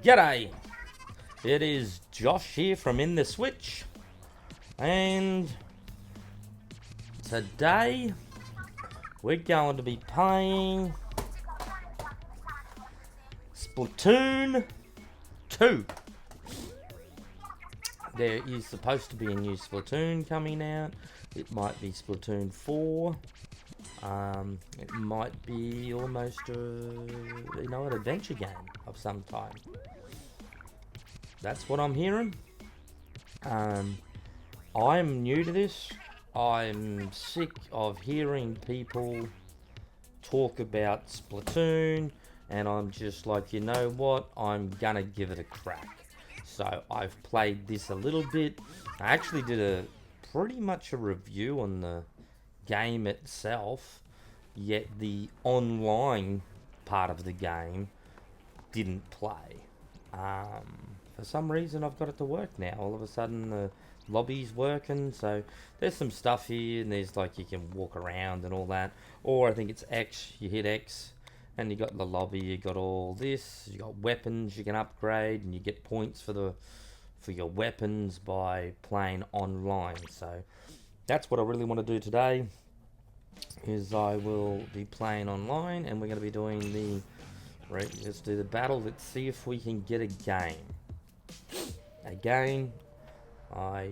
G'day! It is Josh here from Intheswitch, and today we're going to be playing Splatoon 2. There is supposed to be a new Splatoon coming out. It might be Splatoon 4. It might be almost an adventure game of some type. That's what I'm hearing. I'm new to this. I'm sick of hearing people talk about Splatoon, and I'm just like, you know what? I'm gonna give it a crack. So I've played this a little bit. I actually did pretty much a review on the game itself, yet the online part of the game didn't play. For some reason I've got it to work now. All of a sudden the lobby's working, so there's some stuff here, and there's like you can walk around and all that. Or I think it's X, you hit X and you got the lobby, you got all this, you got weapons you can upgrade, and you get points for your weapons by playing online. So that's what I really want to do today, is I will be playing online, and we're going to be doing the right, let's do the battle. Let's see if we can get a game. Again, I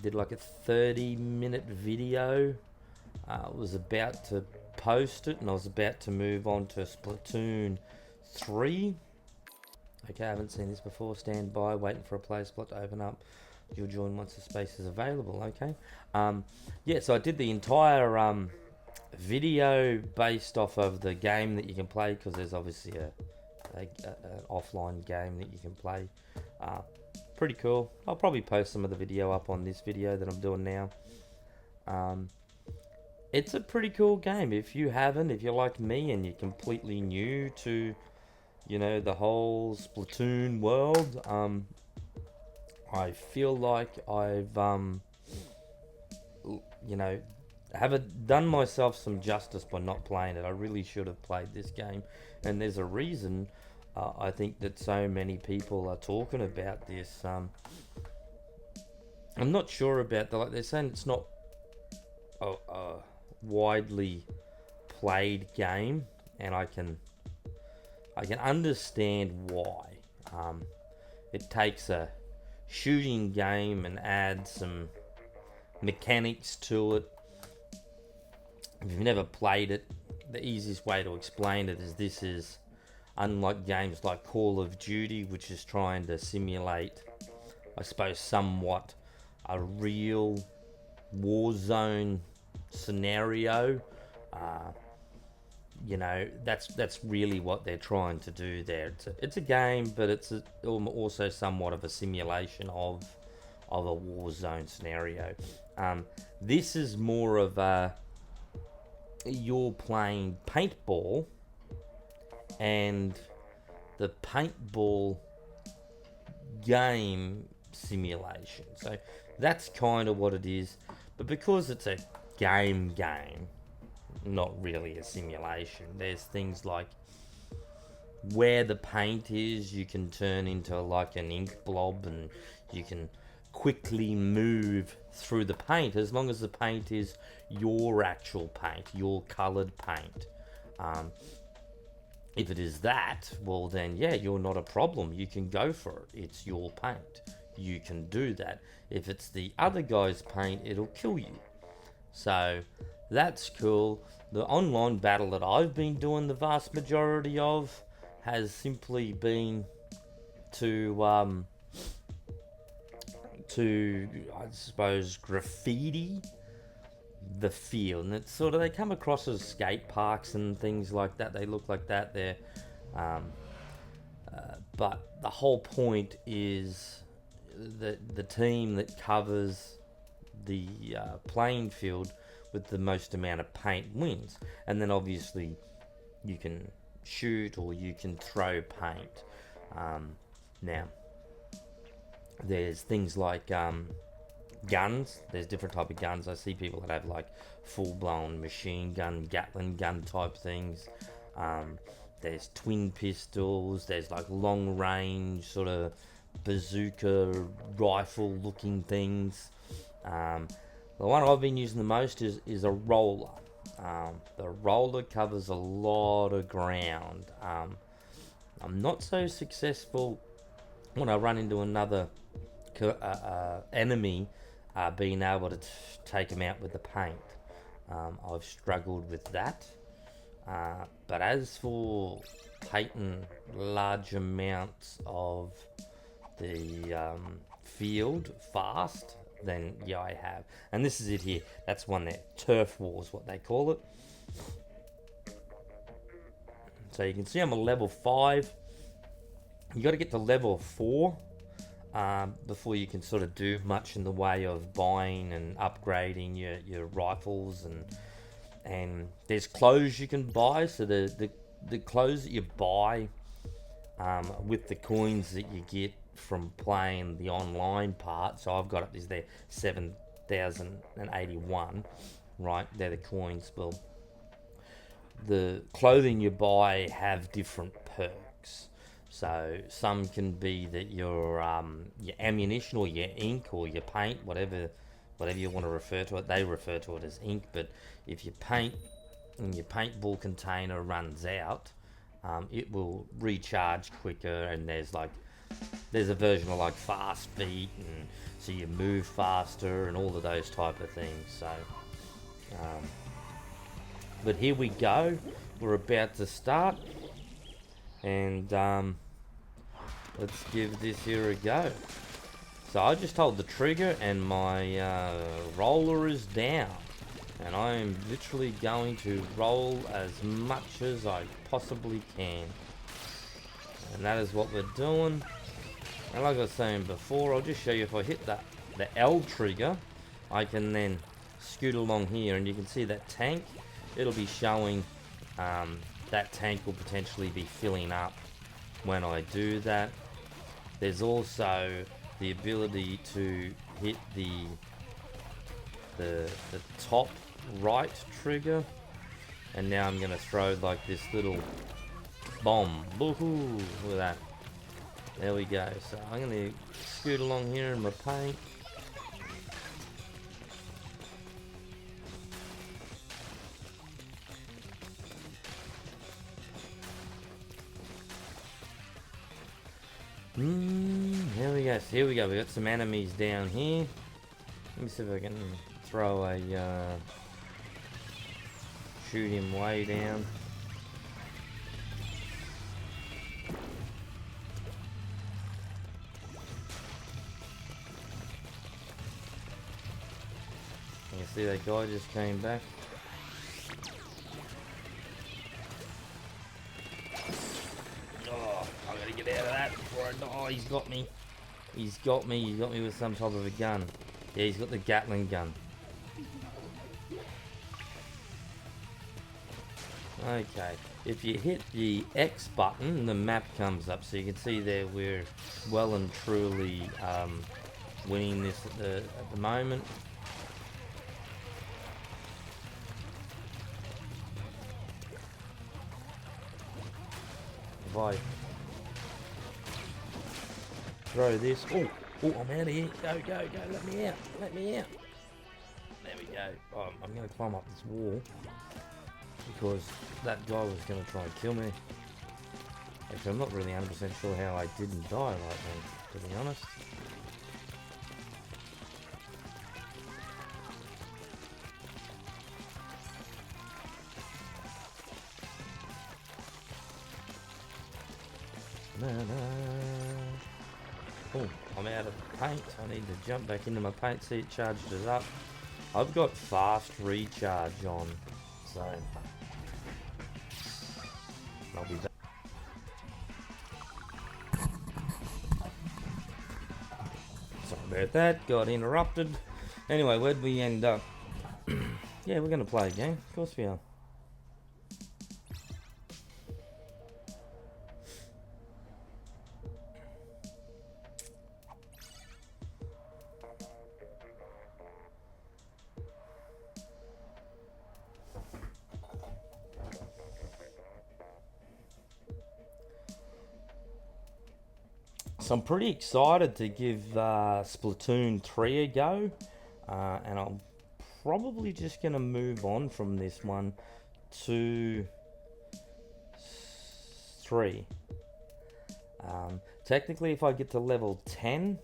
did like a 30-minute video. I was about to post it, and I was about to move on to Splatoon 3. Okay, I haven't seen this before. Stand by, waiting for a player spot to open up. You'll join once the space is available. Okay. Yeah, so I did the entire video based off of the game that you can play, because there's obviously an offline game that you can play. Pretty cool. I'll probably post some of the video up on this video that I'm doing now. It's a pretty cool game. If you haven't, if you're like me and you're completely new to, the whole Splatoon world, I feel like I've, haven't done myself some justice by not playing it. I really should have played this game, and there's a reason. I think that so many people are talking about this. I'm not sure about they're saying it's not a widely played game, and I can understand why. It takes a shooting game and adds some mechanics to it. If you've never played it, the easiest way to explain it is this is, unlike games like Call of Duty, which is trying to simulate, I suppose, somewhat a real war zone scenario, that's really what they're trying to do there. It's a game, but it's also somewhat of a simulation of a war zone scenario. This is more of you're playing paintball, and the paintball game simulation. So that's kind of what it is. But because it's a game, not really a simulation, there's things like where the paint is, you can turn into like an ink blob, and you can quickly move through the paint as long as the paint is your actual paint, your colored paint. If it is that, well then yeah, you're not a problem. You can go for it. It's your paint. You can do that. If it's the other guy's paint, it'll kill you. So that's cool. The online battle that I've been doing the vast majority of has simply been to I suppose graffiti the field, and it's sort of, they come across as skate parks and things like that. They look like that there, but the whole point is that the team that covers the playing field with the most amount of paint wins. And then obviously you can shoot or you can throw paint. Now there's things like guns. There's different type of guns. I see people that have like full-blown machine gun, Gatling gun type things. There's twin pistols. There's like long range sort of bazooka rifle looking things. The one I've been using the most is a roller. The roller covers a lot of ground. I'm not so successful when I run into another enemy, being able to take them out with the paint. I've struggled with that. But as for painting large amounts of the field fast, then yeah, I have. And this is it here. That's one there. Turf wars, what they call it. So you can see I'm a level 5. You got to get to level 4 before you can sort of do much in the way of buying and upgrading your rifles, and there's clothes you can buy. So the clothes that you buy with the coins that you get from playing the online part. So I've got up this there 7,081, right? They're the coins. Well, the clothing you buy have different perks. So some can be that your ammunition or your ink or your paint, whatever you want to refer to it, they refer to it as ink. But if your paint and your paintball container runs out, it will recharge quicker. And there's a version of like fast feet, and so you move faster and all of those type of things. So, but here we go. We're about to start, and let's give this here a go. So I just hold the trigger and my roller is down, and I am literally going to roll as much as I possibly can, and that is what we're doing. And like I was saying before, I'll just show you if I hit the L trigger, I can then scoot along here, and you can see that tank. It'll be showing that tank will potentially be filling up when I do that. There's also the ability to hit the top right trigger, and now I'm going to throw like this little bomb. Woohoo! Look at that. There we go. So I'm going to scoot along here in my paint. Here we go. So here we go. We got some enemies down here. Let me see if I can throw a shoot him way down. You can see that guy just came back. Oh, I gotta get out of that before I die. Oh, he's got me. He's got me. He's got me with some type of a gun. Yeah, he's got the Gatling gun. Okay, if you hit the X button, the map comes up, so you can see there we're well and truly winning this at the moment. If I throw this, oh, I'm out of here. Go, let me out. There we go. Oh, I'm going to climb up this wall, because that guy was going to try and kill me. Actually, I'm not really 100% sure how I didn't die right then, to be honest. Oh, I'm out of paint. I need to jump back into my paint, see it charged it up. I've got fast recharge on, so I'll be back. Sorry about that, got interrupted. Anyway, where'd we end up? Yeah, we're going to play a game. Of course we are. So I'm pretty excited to give Splatoon 3 a go, and I'm probably just going to move on from this one to 3. Technically, if I get to level 10,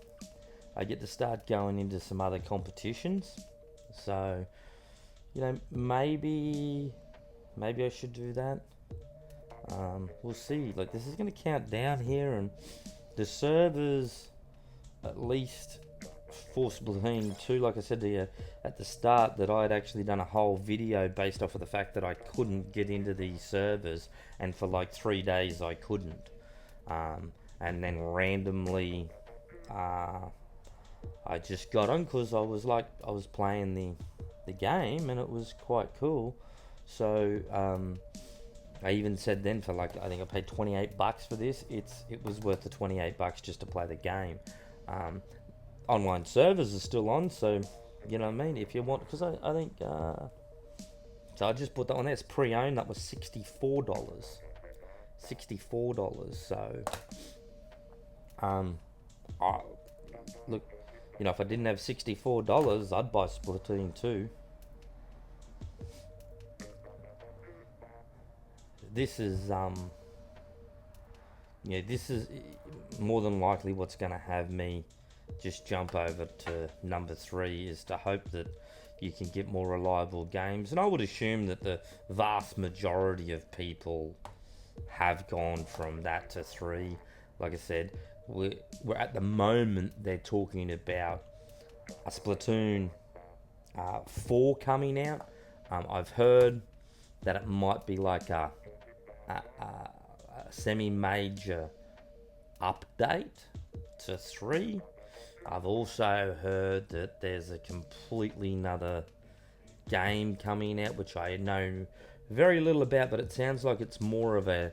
I get to start going into some other competitions. So, you know, maybe I should do that. We'll see. Like, this is going to count down here, and the servers, at least for Splatoon 2, like I said to you at the start, that I had actually done a whole video based off of the fact that I couldn't get into these servers, and for like 3 days I couldn't. And then randomly, I just got on because I was playing the game, and it was quite cool. So I even said then, for like, I think I paid $28 for this. It was worth the $28 just to play the game. Online servers are still on, so you know what I mean. If you want, because I think so I just put that on there. It's pre-owned. That was $64. So look, you know, if I didn't have $64, I'd buy Splatoon 2. This is yeah, this is more than likely what's going to have me just jump over to number 3, is to hope that you can get more reliable games. And I would assume that the vast majority of people have gone from that to 3. Like I said, we're at the moment they're talking about a Splatoon 4 coming out. I've heard that it might be like a semi-major update to 3. I've also heard that there's a completely another game coming out, which I know very little about, but it sounds like it's more of a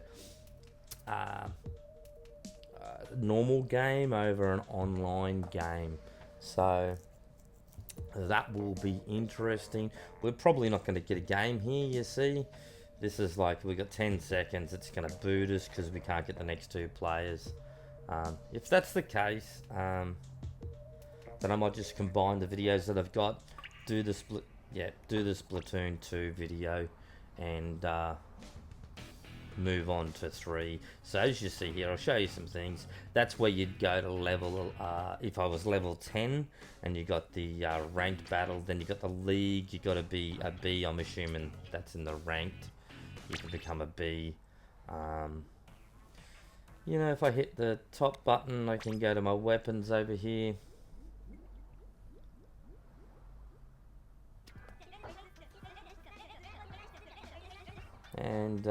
normal game over an online game. So that will be interesting. We're probably not going to get a game here, you see. This is like, we got 10 seconds, it's going to boot us because we can't get the next 2 players. If that's the case, then I might just combine the videos that I've got, do the Splatoon 2 video, and move on to 3. So as you see here, I'll show you some things. That's where you'd go to level, if I was level 10, and you got the ranked battle, then you got the league, you got to be a B, I'm assuming that's in the ranked. You can become a B. You know, if I hit the top button, I can go to my weapons over here. And,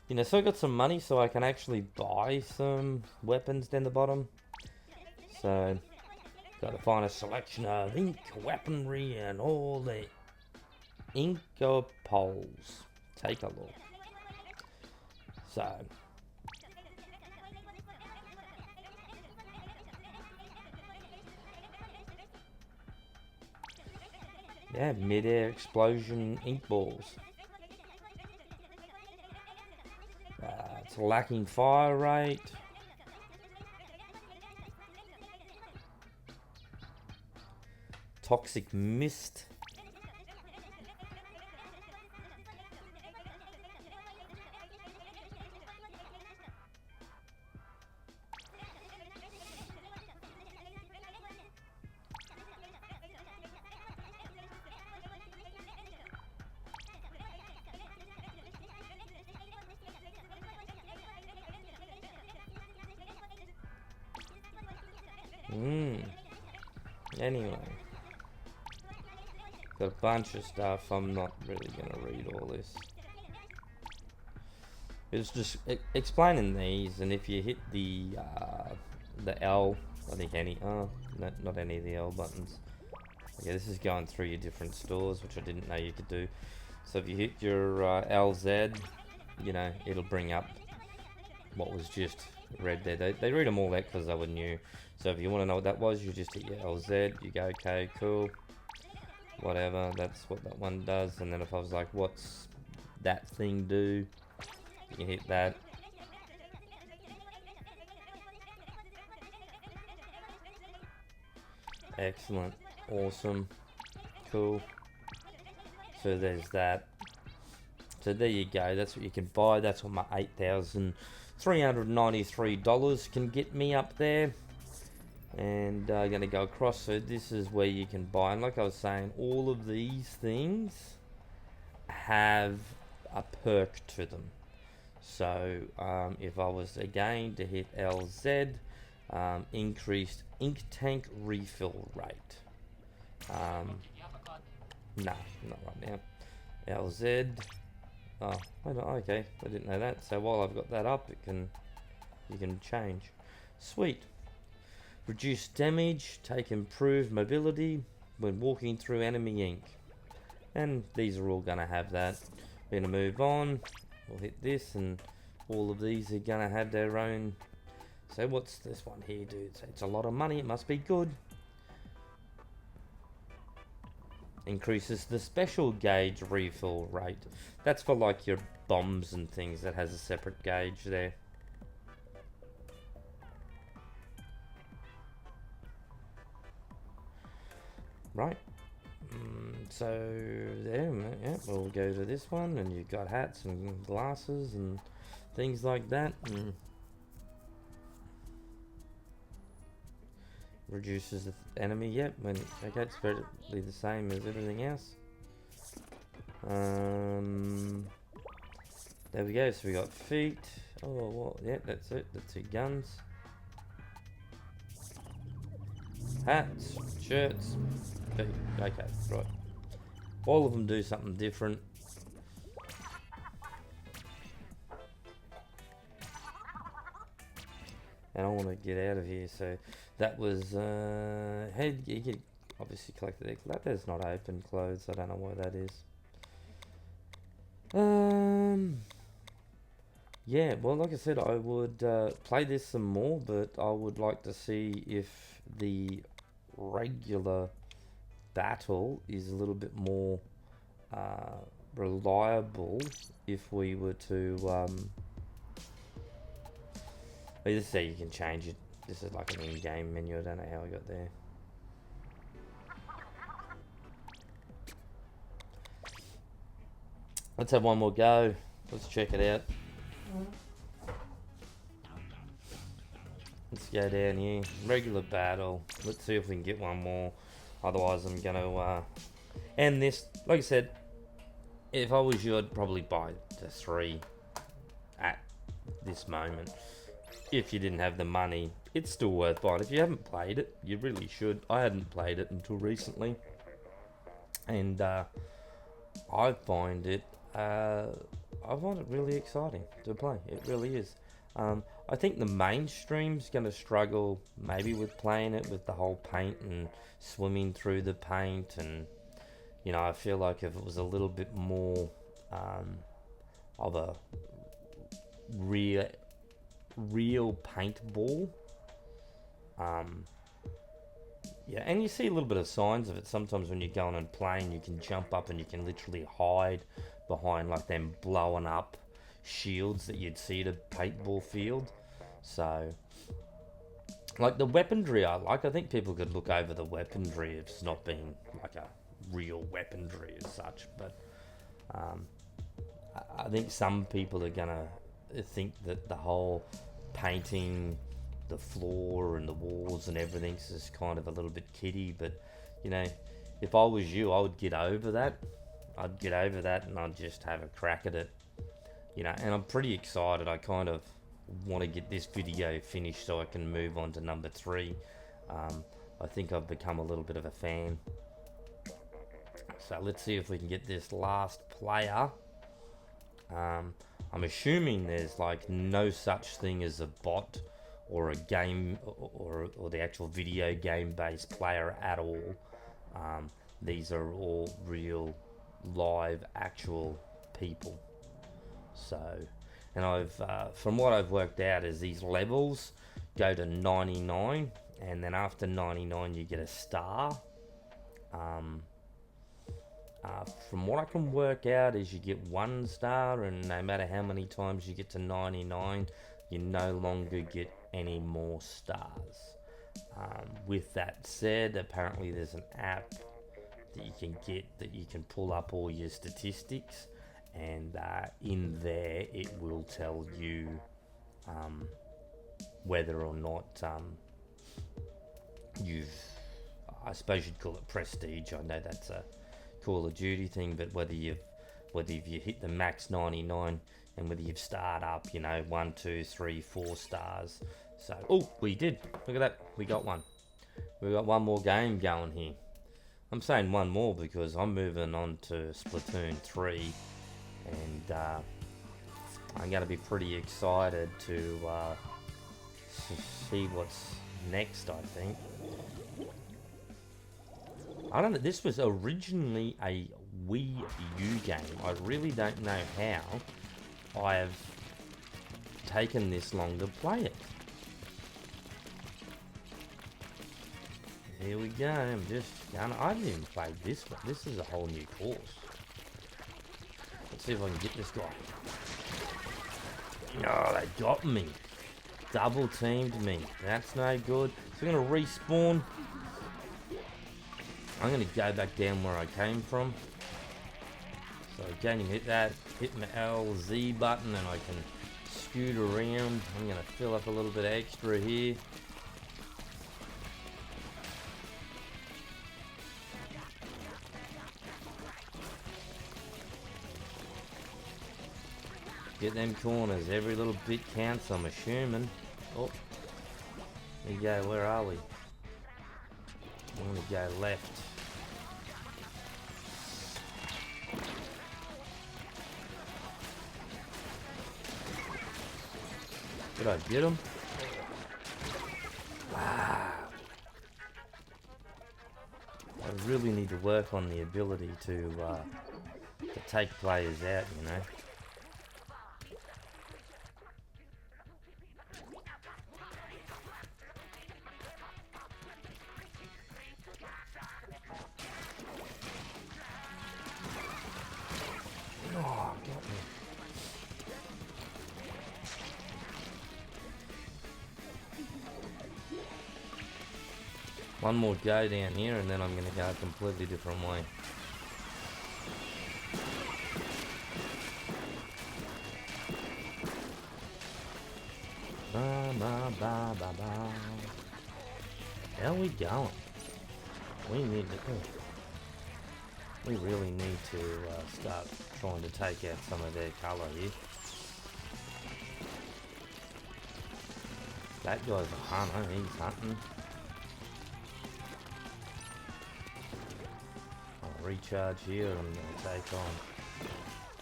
you know, so I got some money so I can actually buy some weapons down the bottom. So, got to find a selection of ink, weaponry, and all the ink of poles. Take a look. So, yeah, mid-air explosion ink balls. It's lacking fire rate. Toxic mist. Anyway, got a bunch of stuff. I'm not really gonna read all this. It's just explaining these, and if you hit the L, I think no, not any of the L buttons. Okay, this is going through your different stores, which I didn't know you could do. So if you hit your LZ, you know, it'll bring up what was just read there. They read them all out because they were new. So if you want to know what that was, you just hit your LZ, you go, okay, cool, whatever, that's what that one does. And then if I was like, what's that thing do, you hit that. Excellent. Awesome. Cool. So there's that. So there you go. That's what you can buy. That's what my $8,393 can get me up there. And I'm going to go across. So this is where you can buy. And like I was saying, all of these things have a perk to them. So if I was again to hit LZ, increased ink tank refill rate. No, not right now. LZ. Oh, okay. I didn't know that. So while I've got that up, you can change. Sweet. Reduce damage. Take improved mobility when walking through enemy ink. And these are all gonna have that. We're gonna move on. We'll hit this, and all of these are gonna have their own. So what's this one here, dudes? It's a lot of money. It must be good. Increases the special gauge refill rate. That's for like your bombs and things. That has a separate gauge there. Right. So there, yeah, we'll go to this one, and you've got hats and glasses and things like that. Reduces the enemy. Yep. Okay, it's basically the same as everything else. There we go. So we got feet. Oh, well, yeah, that's it. The two guns. Hats, shirts, feet. Okay, right. All of them do something different. And I want to get out of here. So that was head. You can obviously collect the that. That's not open clothes. I don't know why that is. Yeah, well, like I said, I would play this some more, but I would like to see if the regular battle is a little bit more reliable if we were to this is how you can change it. This is like an in-game menu. I don't know how I got there. Let's have one more go. Let's check it out. Let's go down here. Regular battle. Let's see if we can get one more. Otherwise, I'm going to end this. Like I said, if I was you, I'd probably buy the 3 at this moment. If you didn't have the money, it's still worth buying. If you haven't played it, you really should. I hadn't played it until recently. And I find it really exciting to play. It really is. I think the mainstream's going to struggle maybe with playing it with the whole paint and swimming through the paint, and you know, I feel like if it was a little bit more of a real paintball, yeah, and you see a little bit of signs of it sometimes when you're going and playing. You can jump up and you can literally hide behind like them blowing up shields that you'd see at a paintball field. So like the weaponry I think people could look over the weaponry if it's not being like a real weaponry as such, but I think some people are gonna think that the whole painting the floor and the walls and everything's just kind of a little bit kiddie. But you know, if I was you, I would get over that. I'd get over that and I'd just have a crack at it, you know. And I'm pretty excited. I kind of want to get this video finished so I can move on to number 3. I think I've become a little bit of a fan. So let's see if we can get this last player. I'm assuming there's like no such thing as a bot or a game or the actual video game based player at all. These are all real live actual people. So, and I've from what I've worked out is these levels go to 99, and then after 99 you get a star. From what I can work out is you get 1 star, and no matter how many times you get to 99, you no longer get any more stars. With that said, apparently there's an app that you can get that you can pull up all your statistics, and in there it will tell you whether or not you've, I suppose you'd call it prestige. I know that's a Call of Duty thing, but whether you hit the max 99 and whether you've starred up, 1, 2, 3, 4 stars. So, oh, we did. Look at that. We got one. We got one more game going here. I'm saying one more because I'm moving on to Splatoon 3, and I'm going to be pretty excited to see what's next, I think. I don't know, this was originally a Wii U game. I really don't know how I've taken this long to play it. Here we go. I'm just gonna, I haven't even played this one. This is a whole new course. Let's see if I can get this guy. Oh, they got me. Double teamed me. That's no good. So I'm gonna respawn. I'm going to go back down where I came from. So again, you hit that, hit my LZ button, and I can scoot around. I'm going to fill up a little bit extra here. Get them corners. Every little bit counts, I'm assuming. Oh, there you go. Where are we? I'm going to go left. Did I get him? Wow. I really need to work on the ability to take players out, Oh, got me. One more go down here, and then I'm going to go a completely different way. Ba, ba, ba, ba, ba. How are we going? We need to... We really need to start trying to take out some of their colour here. That guy's a hunter, he's hunting. I'll recharge here and I'm going to take on.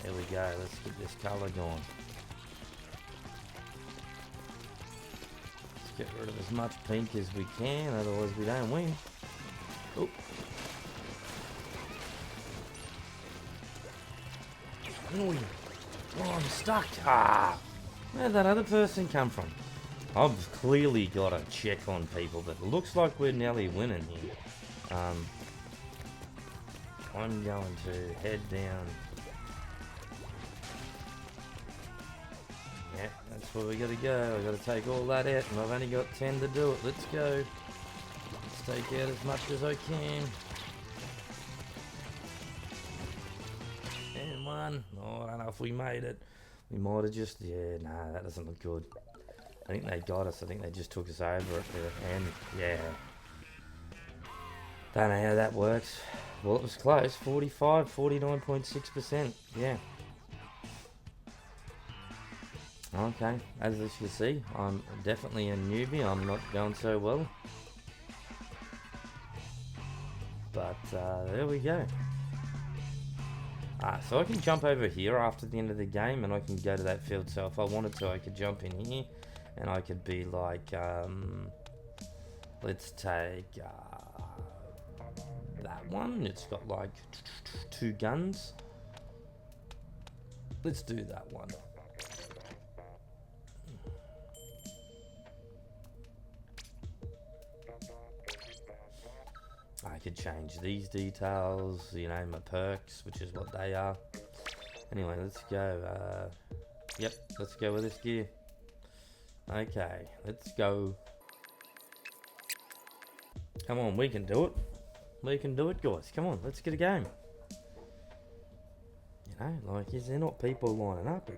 There we go, let's get this colour going. Let's get rid of as much pink as we can, otherwise we don't win. Oh. Oh, I'm stuck. Ah, where'd that other person come from? I've clearly got to check on people, but it looks like we're nearly winning here. I'm going to head down. Yeah, that's where we got to go. I've got to take all that out, and I've only got 10 to do it. Let's go. Let's take out as much as I can. And one. Oh, I don't know if we made it. We might have just... Yeah, nah, that doesn't look good. I think they got us. I think they just took us over at the end. Yeah. Don't know how that works. Well, it was close. 49.6%. Yeah. Okay. As you can see, I'm definitely a newbie. I'm not going so well. But there we go. So I can jump over here after the end of the game, and I can go to that field. So if I wanted to, I could jump in here. And I could be like, let's take that one. It's got like 2 guns. Let's do that one. I could change these details, my perks, which is what they are. Anyway, let's go. Yep, let's go with this gear. Okay, let's go. Come on, we can do it. We can do it, guys. Come on, let's get a game. You know, like, is there not people lining up?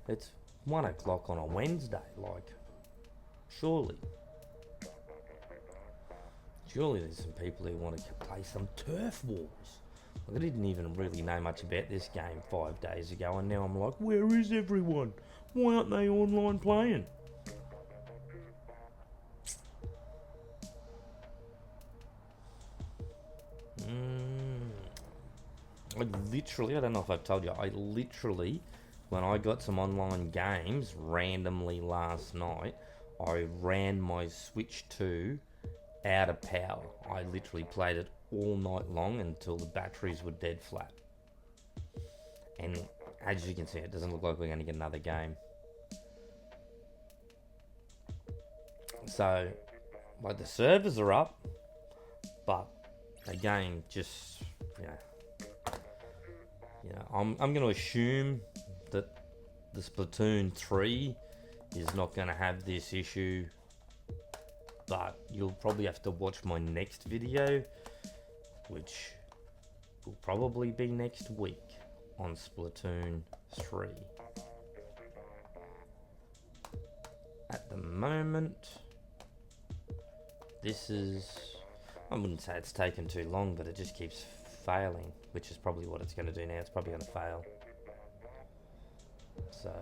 It's 1 o'clock on a Wednesday. Like, surely there's some people who want to play some turf wars. Like, I didn't even really know much about this game 5 days ago, and now I'm like, where is everyone? Why aren't they online playing? I don't know if I've told you, I literally, when I got some online games randomly last night, I ran my Switch 2 out of power. I literally played it all night long until the batteries were dead flat. And as you can see, it doesn't look like we're going to get another game. So, like, the servers are up, but the game just, I'm going to assume that the Splatoon 3 is not going to have this issue, but you'll probably have to watch my next video, which will probably be next week on Splatoon 3. At the moment, this is, I wouldn't say it's taken too long, but it just keeps failing, which is probably what it's going to do now. It's probably going to fail. So,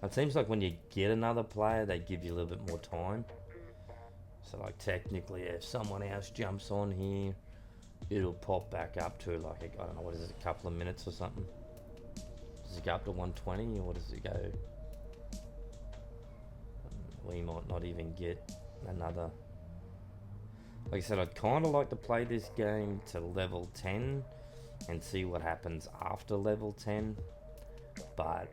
it seems like when you get another player, they give you a little bit more time. So, like, technically, if someone else jumps on here, it'll pop back up to, like, I don't know, what is it, a couple of minutes or something? Does it go up to 120, or does it go? We might not even get another. Like I said, I'd kind of like to play this game to level 10 and see what happens after level 10. But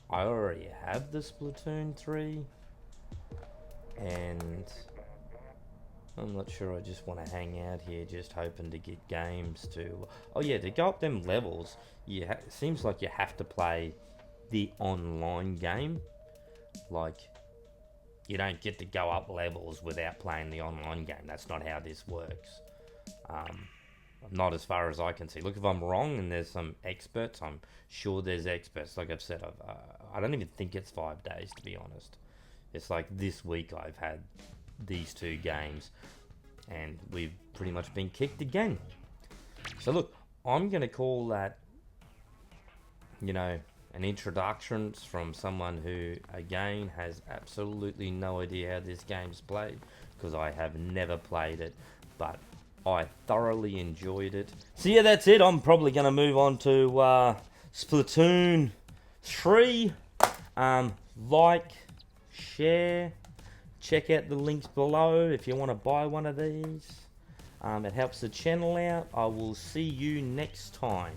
I already have the Splatoon 3, and I'm not sure I just want to hang out here just hoping to get games to... Oh yeah, to go up them levels, it seems like you have to play the online game. Like, you don't get to go up levels without playing the online game. That's not how this works. Not as far as I can see. Look, if I'm wrong and there's some experts, I'm sure there's experts. Like I've said, I don't even think it's 5 days, to be honest. It's like this week I've had these 2 games, and we've pretty much been kicked again. So look, I'm going to call that, an introduction from someone who, again, has absolutely no idea how this game's played, because I have never played it, but I thoroughly enjoyed it. So yeah, that's it. I'm probably going to move on to Splatoon 3. Like, share, check out the links below if you want to buy one of these. It helps the channel out. I will see you next time.